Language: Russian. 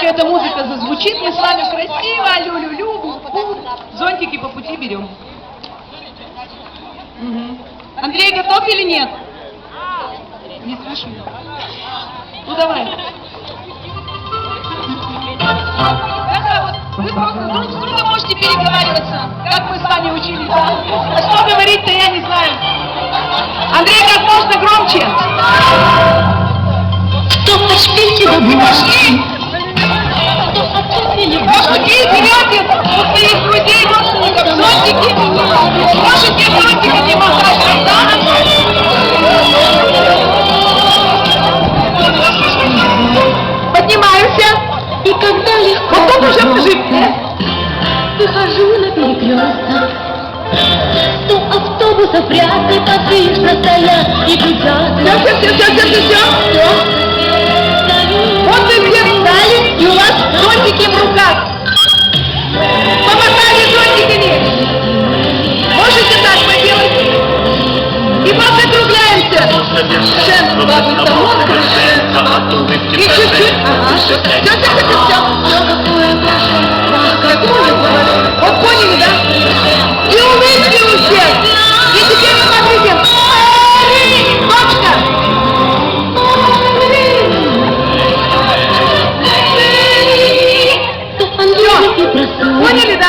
только эта музыка зазвучит, мы с вами красиво, лю-лю-лю, зонтики по пути берем. Угу. Андрей, готов или нет? Не слышу. Ну давай. Вы просто друг с другом можете переговариваться, как мы с вами учились. А что говорить-то, я не знаю. Андрей, как можно громче. Пошли! Руки берете у своих друзей, родственников, зонтики. Можете зонтиками махать, да? Поднимаемся. И когда легко вот тут уже мужик. Выхожу на перекресток, 100 автобусов ряд неподвижно стоят и гудят. Все. Вот вы все встали, и у вас зонтики в руках. Помахали зонтиками. Можете так поделать? И мы закругляемся. И чуть-чуть. Ага. Все.